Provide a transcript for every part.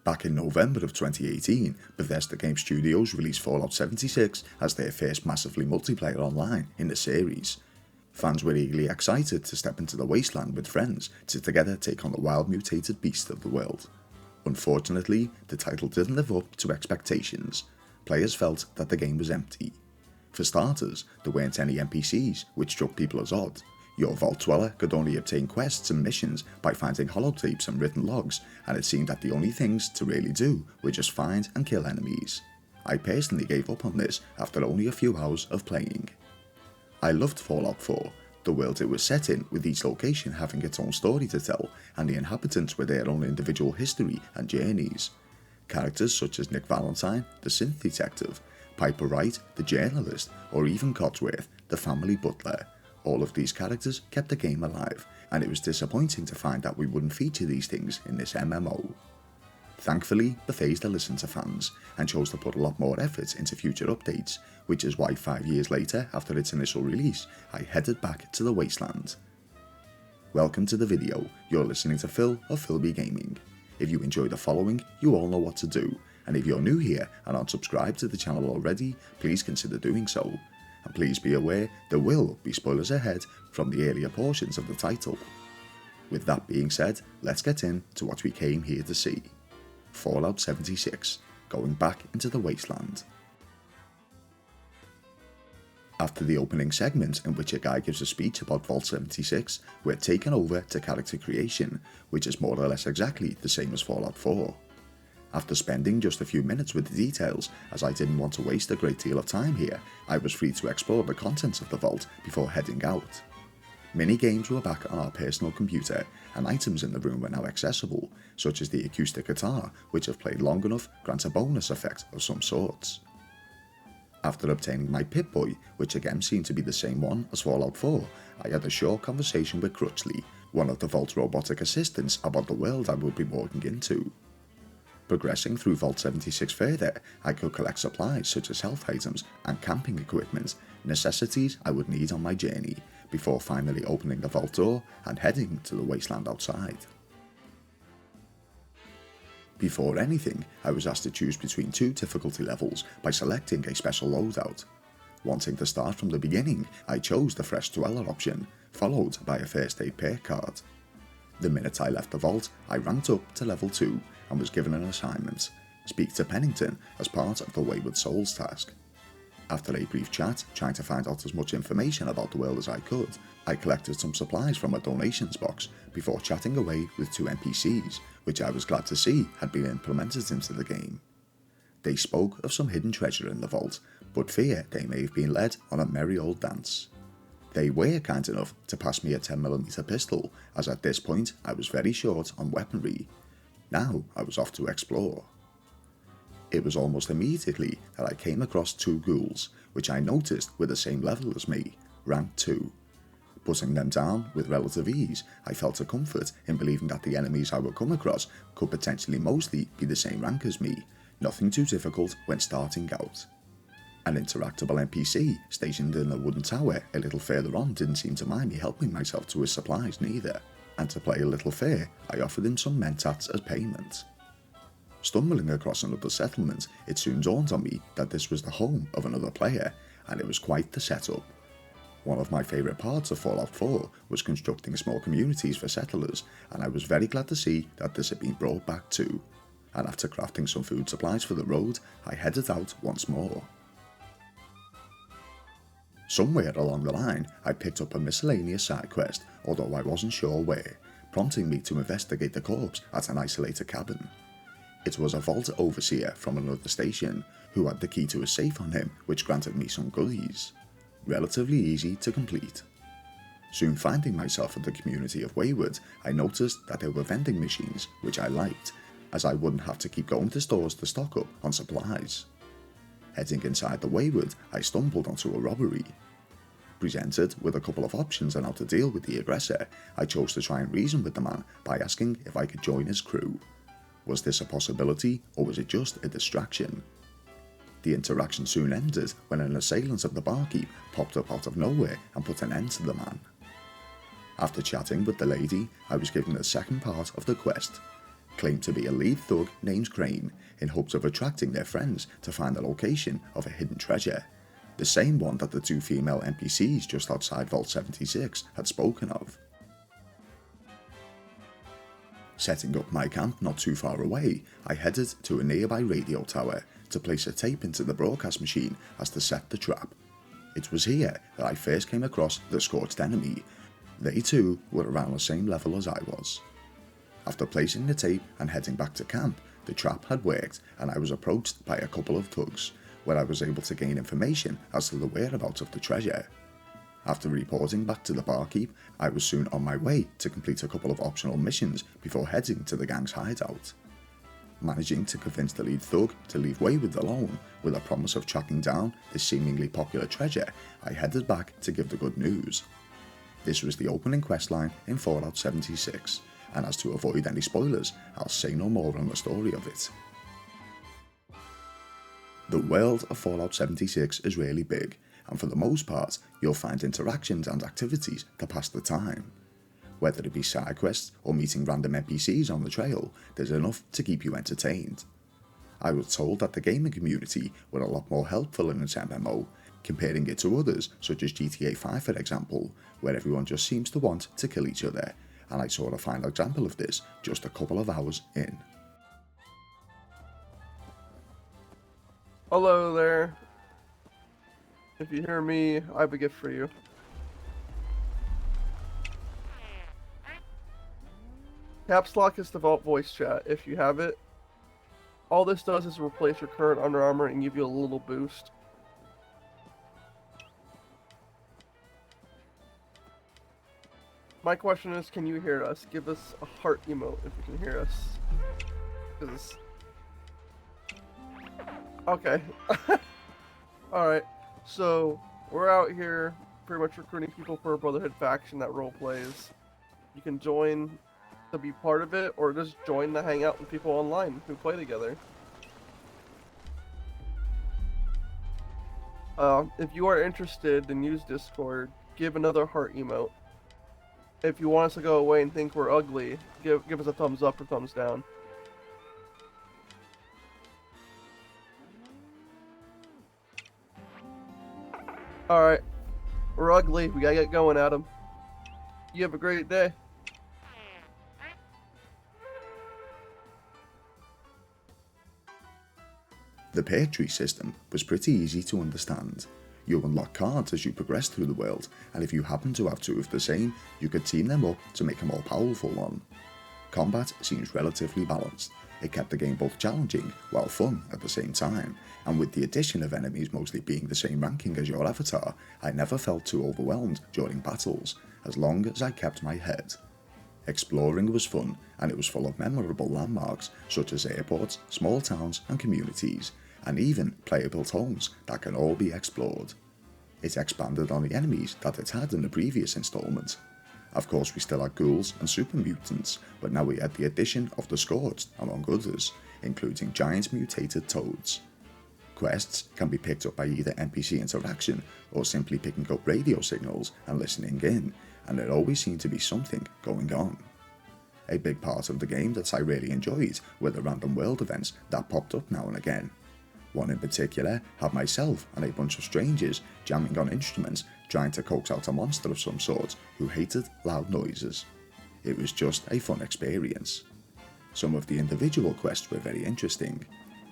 Back in November of 2018, Bethesda Games Studios released Fallout 76 as their first massively multiplayer online in the series. Fans were eagerly excited to step into the wasteland with friends to together take on the wild mutated beast of the world. Unfortunately, the title didn't live up to expectations. Players felt that the game was empty. For starters, there weren't any NPCs, which struck people as odd. Your Vault Dweller could only obtain quests and missions by finding holotapes and written logs, and it seemed that the only things to really do were just find and kill enemies. I personally gave up on this after only a few hours of playing. I loved Fallout 4, the world it was set in, with each location having its own story to tell, and the inhabitants with their own individual history and journeys. Characters such as Nick Valentine, the synth detective, Piper Wright, the journalist, or even Codsworth, the family butler. All of these characters kept the game alive, and it was disappointing to find that we wouldn't feature these things in this MMO. Thankfully, Bethesda listened to fans, and chose to put a lot more effort into future updates, which is why 5 years later after its initial release, I headed back to the wasteland. Welcome to the video, you're listening to Phil of Philby Gaming. If you enjoy the following, you all know what to do, and if you're new here and aren't subscribed to the channel already, please consider doing so. And please be aware there will be spoilers ahead from the earlier portions of the title. With that being said, let's get into what we came here to see. Fallout 76, going back into the wasteland. After the opening segment, in which a guy gives a speech about Vault 76, we're taken over to character creation, which is more or less exactly the same as Fallout 4. After spending just a few minutes with the details, as I didn't want to waste a great deal of time here, I was free to explore the contents of the vault before heading out. Mini-games were back on our personal computer, and items in the room were now accessible, such as the acoustic guitar, which if played long enough grants a bonus effect of some sorts. After obtaining my Pip-Boy, which again seemed to be the same one as Fallout 4, I had a short conversation with Crutchley, one of the Vault's robotic assistants, about the world I would be walking into. Progressing through Vault 76 further, I could collect supplies such as health items and camping equipment, necessities I would need on my journey, before finally opening the vault door and heading to the wasteland outside. Before anything, I was asked to choose between two difficulty levels by selecting a special loadout. Wanting to start from the beginning, I chose the Fresh Dweller option, followed by a first aid perk card. The minute I left the vault, I ranked up to level 2 and was given an assignment: speak to Pennington as part of the Wayward Souls task. After a brief chat, trying to find out as much information about the world as I could, I collected some supplies from a donations box before chatting away with two NPCs, which I was glad to see had been implemented into the game. They spoke of some hidden treasure in the vault, but fear they may have been led on a merry old dance. They were kind enough to pass me a 10mm pistol, as at this point I was very short on weaponry. Now I was off to explore. It was almost immediately that I came across two ghouls, which I noticed were the same level as me, rank 2. Putting them down with relative ease, I felt a comfort in believing that the enemies I would come across could potentially mostly be the same rank as me, nothing too difficult when starting out. An interactable NPC stationed in a wooden tower a little further on didn't seem to mind me helping myself to his supplies neither, and to play a little fair, I offered him some mentats as payment. Stumbling across another settlement, it soon dawned on me that this was the home of another player, and it was quite the setup. One of my favourite parts of Fallout 4 was constructing small communities for settlers, and I was very glad to see that this had been brought back too. And after crafting some food supplies for the road, I headed out once more. Somewhere along the line, I picked up a miscellaneous side quest, although I wasn't sure where, prompting me to investigate the corpse at an isolated cabin. It was a vault overseer from another station, who had the key to a safe on him, which granted me some goodies. Relatively easy to complete. Soon finding myself in the community of Wayward, I noticed that there were vending machines, which I liked, as I wouldn't have to keep going to stores to stock up on supplies. Heading inside the Wayward, I stumbled onto a robbery. Presented with a couple of options on how to deal with the aggressor, I chose to try and reason with the man by asking if I could join his crew. Was this a possibility, or was it just a distraction? The interaction soon ended when an assailant of the barkeep popped up out of nowhere and put an end to the man. After chatting with the lady, I was given the second part of the quest: claimed to be a lead thug named Crane in hopes of attracting their friends to find the location of a hidden treasure, the same one that the two female NPCs just outside Vault 76 had spoken of. Setting up my camp not too far away, I headed to a nearby radio tower to place a tape into the broadcast machine as to set the trap. It was here that I first came across the Scorched enemy. They too were around the same level as I was. After placing the tape and heading back to camp, the trap had worked and I was approached by a couple of thugs, where I was able to gain information as to the whereabouts of the treasure. After reporting back to the barkeep, I was soon on my way to complete a couple of optional missions before heading to the gang's hideout. Managing to convince the lead thug to leave Wayward alone with a promise of tracking down this seemingly popular treasure, I headed back to give the good news. This was the opening questline in Fallout 76, and as to avoid any spoilers, I'll say no more on the story of it. The world of Fallout 76 is really big, and for the most part, you'll find interactions and activities to pass the time. Whether it be side quests or meeting random NPCs on the trail, there's enough to keep you entertained. I was told that the gaming community were a lot more helpful in its MMO, comparing it to others such as GTA 5 for example, where everyone just seems to want to kill each other, and I saw a final example of this just a couple of hours in. Hello there. If you hear me, I have a gift for you. Caps Lock is the Vault voice chat. If you have it, all this does is replace your current Under Armour and give you a little boost. My question is, can you hear us? Give us a heart emote if you can hear us. 'Cause... Okay. Alright, so we're out here pretty much recruiting people for a Brotherhood faction that role plays. You can join to be part of it, or just join to hang out with people online who play together. If you are interested, then use Discord. Give another heart emote. If you want us to go away and think we're ugly, give us a thumbs up or thumbs down. Alright, we're ugly. We gotta get going, Adam. You have a great day. The pear tree system was pretty easy to understand. You unlock cards as you progress through the world, and if you happen to have two of the same, you could team them up to make a more powerful one. Combat seems relatively balanced. It kept the game both challenging while fun at the same time, and with the addition of enemies mostly being the same ranking as your avatar, I never felt too overwhelmed during battles, as long as I kept my head. Exploring was fun, and it was full of memorable landmarks such as airports, small towns and communities, and even player-built homes that can all be explored. It expanded on the enemies that it had in the previous installment. Of course we still had ghouls and super mutants, but now we had the addition of the Scorched among others, including giant mutated toads. Quests can be picked up by either NPC interaction or simply picking up radio signals and listening in, and there always seemed to be something going on. A big part of the game that I really enjoyed were the random world events that popped up now and again. One in particular had myself and a bunch of strangers jamming on instruments trying to coax out a monster of some sort who hated loud noises. It was just a fun experience. Some of the individual quests were very interesting.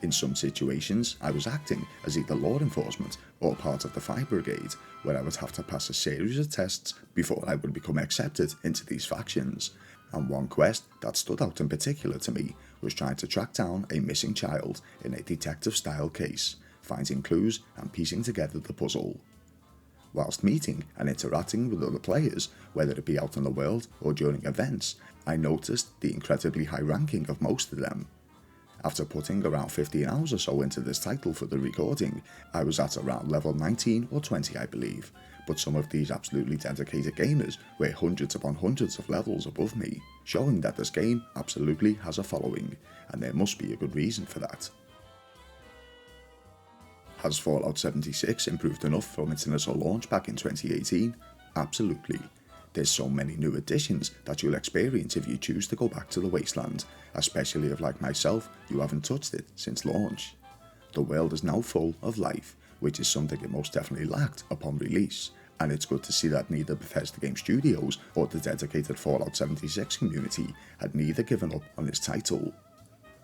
In some situations I was acting as either law enforcement or part of the fire brigade, where I would have to pass a series of tests before I would become accepted into these factions, and one quest that stood out in particular to me was trying to track down a missing child in a detective-style case, finding clues and piecing together the puzzle. Whilst meeting and interacting with other players, whether it be out in the world or during events, I noticed the incredibly high ranking of most of them. After putting around 15 hours or so into this title for the recording, I was at around level 19 or 20 I believe, but some of these absolutely dedicated gamers were hundreds upon hundreds of levels above me, showing that this game absolutely has a following, and there must be a good reason for that. Has Fallout 76 improved enough from its initial launch back in 2018? Absolutely. There's so many new additions that you'll experience if you choose to go back to the Wasteland, especially if, like myself, you haven't touched it since launch. The world is now full of life, which is something it most definitely lacked upon release, and it's good to see that neither Bethesda Games Studios or the dedicated Fallout 76 community had neither given up on this title.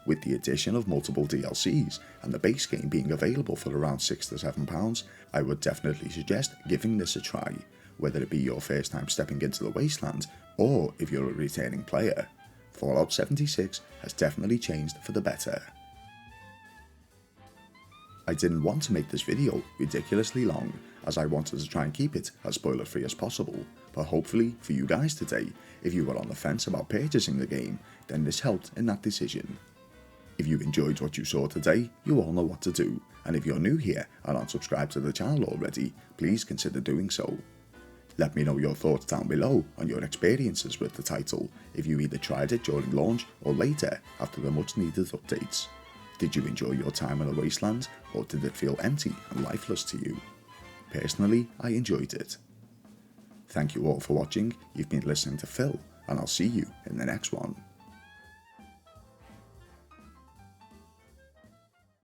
With the addition of multiple DLCs and the base game being available for around £6 to £7, I would definitely suggest giving this a try, whether it be your first time stepping into the Wasteland or if you're a returning player. Fallout 76 has definitely changed for the better. I didn't want to make this video ridiculously long, as I wanted to try and keep it as spoiler free as possible, but hopefully for you guys today, if you were on the fence about purchasing the game, then this helped in that decision. If you enjoyed what you saw today, you all know what to do, and if you're new here and aren't subscribed to the channel already, please consider doing so. Let me know your thoughts down below on your experiences with the title, if you either tried it during launch or later after the much needed updates. Did you enjoy your time in the Wasteland, or did it feel empty and lifeless to you? Personally, I enjoyed it. Thank you all for watching. You've been listening to Phil, and I'll see you in the next one.